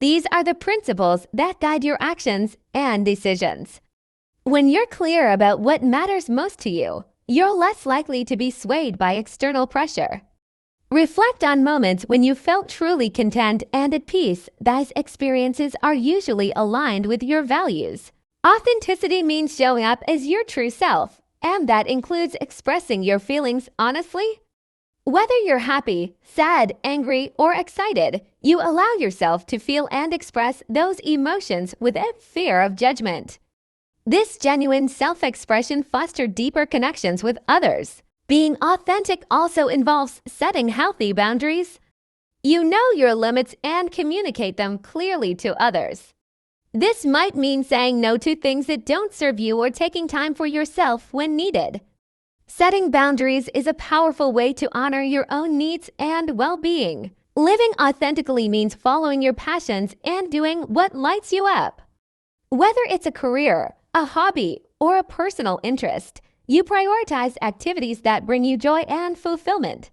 These are the principles that guide your actions and decisions. When you're clear about what matters most to you, you're less likely to be swayed by external pressure. Reflect on moments when you felt truly content and at peace. These experiences are usually aligned with your values. Authenticity means showing up as your true self, and that includes expressing your feelings honestly. Whether you're happy, sad, angry, or excited, you allow yourself to feel and express those emotions without fear of judgment. This genuine self-expression fosters deeper connections with others. Being authentic also involves setting healthy boundaries. You know your limits and communicate them clearly to others. This might mean saying no to things that don't serve you or taking time for yourself when needed. Setting boundaries is a powerful way to honor your own needs and well-being. Living authentically means following your passions and doing what lights you up. Whether it's a career, a hobby, or a personal interest, you prioritize activities that bring you joy and fulfillment.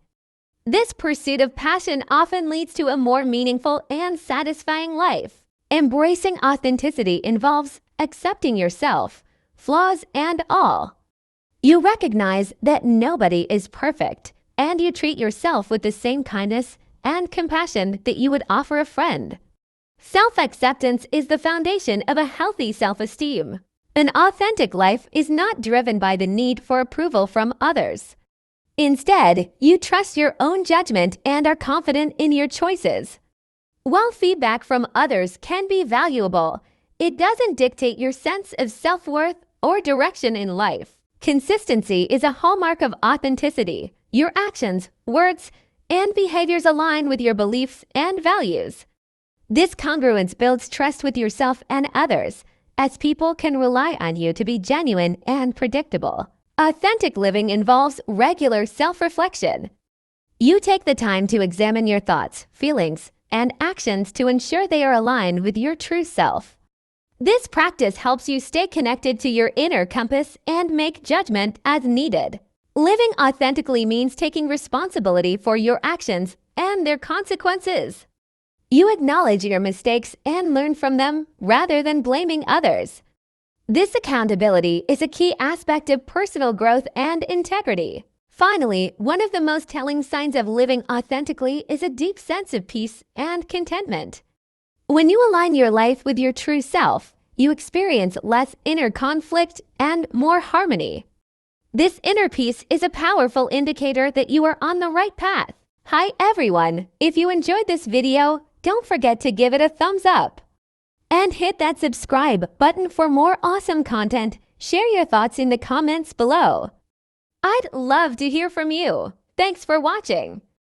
This pursuit of passion often leads to a more meaningful and satisfying life. Embracing authenticity involves accepting yourself, flaws and all. You recognize that nobody is perfect, and you treat yourself with the same kindness and compassion that you would offer a friend. Self-acceptance is the foundation of a healthy self-esteem. An authentic life is not driven by the need for approval from others. Instead, you trust your own judgment and are confident in your choices. While feedback from others can be valuable, it doesn't dictate your sense of self-worth or direction in life. Consistency is a hallmark of authenticity. Your actions, words, and behaviors align with your beliefs and values. This congruence builds trust with yourself and others, as people can rely on you to be genuine and predictable. Authentic living involves regular self-reflection. You take the time to examine your thoughts, feelings, and actions to ensure they are aligned with your true self. This practice helps you stay connected to your inner compass and make judgment as needed. Living authentically means taking responsibility for your actions and their consequences. You acknowledge your mistakes and learn from them rather than blaming others. This accountability is a key aspect of personal growth and integrity. Finally, one of the most telling signs of living authentically is a deep sense of peace and contentment. When you align your life with your true self, you experience less inner conflict and more harmony. This inner peace is a powerful indicator that you are on the right path. Hi everyone! If you enjoyed this video, don't forget to give it a thumbs up. And hit that subscribe button for more awesome content. Share your thoughts in the comments below. I'd love to hear from you. Thanks for watching.